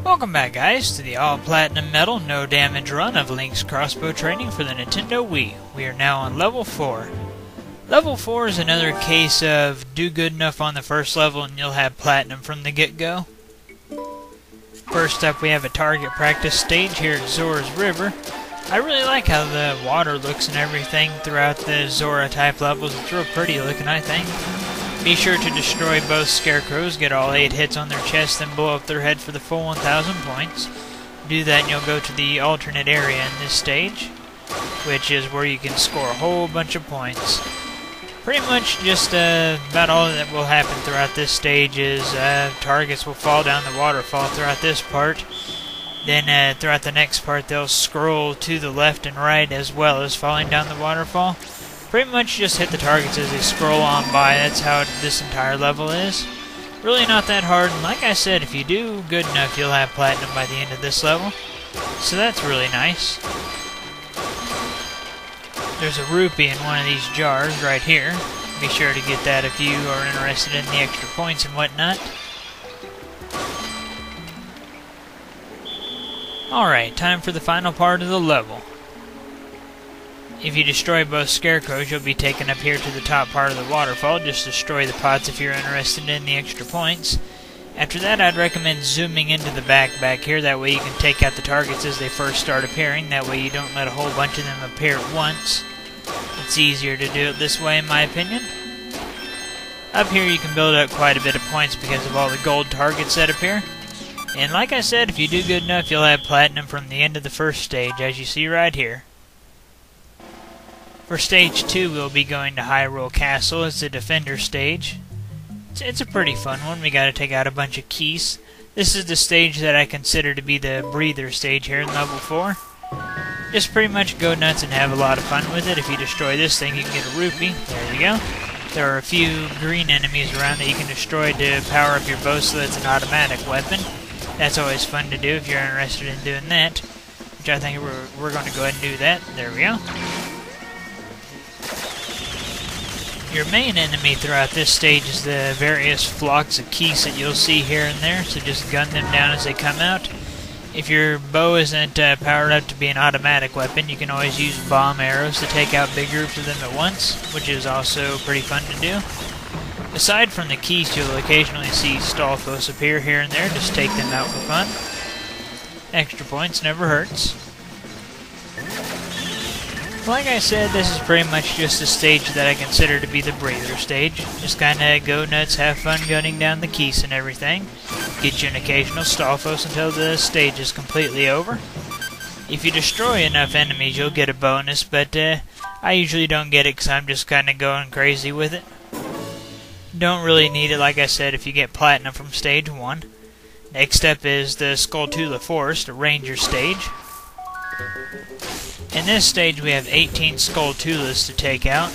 Welcome back, guys, to the all-platinum metal, no damage run of Link's crossbow training for the Nintendo Wii. We are now on level 4. Level 4 is another case of do good enough on the first level and you'll have platinum from the get-go. First up, we have a target practice stage here at Zora's River. I really like how the water looks and everything throughout the Zora type levels. It's real pretty looking, I think. Be sure to destroy both scarecrows, get all 8 hits on their chest, then blow up their head for the full 1,000 points. Do that and you'll go to the alternate area in this stage, which is where you can score a whole bunch of points. Pretty much just about all that will happen throughout this stage is targets will fall down the waterfall throughout this part. Then throughout the next part they'll scroll to the left and right as well as falling down the waterfall. Pretty much just hit the targets as they scroll on by. That's how this entire level is. Really not that hard, and like I said, if you do good enough, you'll have platinum by the end of this level. So that's really nice. There's a rupee in one of these jars right here. Be sure to get that if you are interested in the extra points and whatnot. Alright, time for the final part of the level. If you destroy both scarecrows, you'll be taken up here to the top part of the waterfall. Just destroy the pots if you're interested in the extra points. After that, I'd recommend zooming into the back here. That way you can take out the targets as they first start appearing. That way you don't let a whole bunch of them appear at once. It's easier to do it this way, in my opinion. Up here you can build up quite a bit of points because of all the gold targets that appear. And like I said, if you do good enough, you'll have platinum from the end of the first stage, as you see right here. For stage 2, we'll be going to Hyrule Castle. It's the defender stage. It's a pretty fun one. We gotta take out a bunch of keys. This is the stage that I consider to be the breather stage here in level 4. Just pretty much go nuts and have a lot of fun with it. If you destroy this thing, you can get a rupee. There you go. There are a few green enemies around that you can destroy to power up your bow so that it's an automatic weapon. That's always fun to do if you're interested in doing that. Which I think we're going to go ahead and do that. There we go. Your main enemy throughout this stage is the various flocks of keys that you'll see here and there, so just gun them down as they come out. If your bow isn't powered up to be an automatic weapon, you can always use bomb arrows to take out big groups of them at once, which is also pretty fun to do. Aside from the keys, you'll occasionally see Stalfos appear here and there. Just take them out for fun. Extra points never hurts. Like I said, this is pretty much just a stage that I consider to be the breather stage. Just kinda go nuts, have fun gunning down the keys and everything. Get you an occasional Stalfos until the stage is completely over. If you destroy enough enemies, you'll get a bonus, but I usually don't get it because I'm just kinda going crazy with it. Don't really need it, like I said, if you get platinum from stage 1. Next up is the Skulltula Forest, a ranger stage. In this stage we have 18 Skulltulas to take out.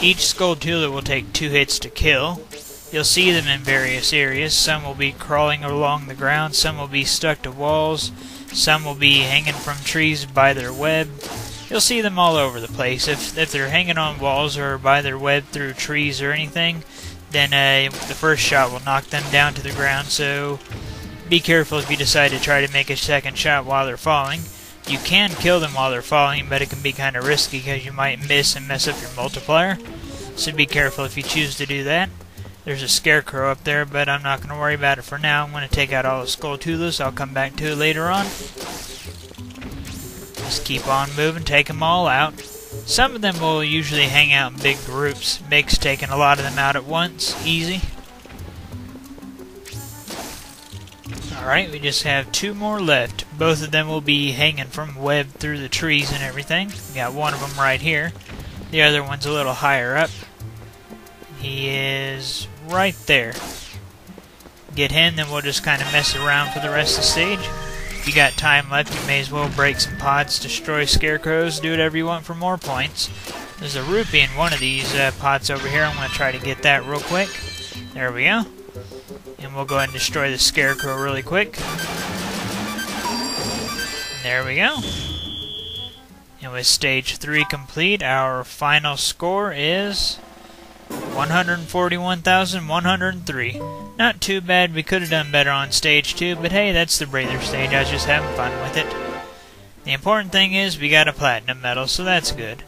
Each Skulltula will take 2 hits to kill. You'll see them in various areas. Some will be crawling along the ground, some will be stuck to walls, some will be hanging from trees by their web. You'll see them all over the place. If they're hanging on walls or by their web through trees or anything, then the first shot will knock them down to the ground, so be careful if you decide to try to make a second shot while they're falling. You can kill them while they're falling, but it can be kind of risky because you might miss and mess up your multiplier. So be careful if you choose to do that. There's a scarecrow up there, but I'm not going to worry about it for now. I'm going to take out all the Skulltulas. I'll come back to it later on. Just keep on moving, take them all out. Some of them will usually hang out in big groups. Makes taking a lot of them out at once easy. Alright, we just have 2 more left. Both of them will be hanging from web through the trees and everything. We got one of them right here. The other one's a little higher up. He is right there. Get him, then we'll just kind of mess around for the rest of the stage. If you got time left, you may as well break some pots, destroy scarecrows, do whatever you want for more points. There's a rupee in one of these pots over here. I'm going to try to get that real quick. There we go. And we'll go ahead and destroy the scarecrow really quick. And there we go. And with stage 3 complete, our final score is 141,103. Not too bad. We could have done better on stage 2, but hey, that's the breather stage. I was just having fun with it. The important thing is we got a platinum medal, so that's good.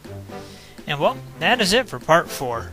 And well, that is it for part 4.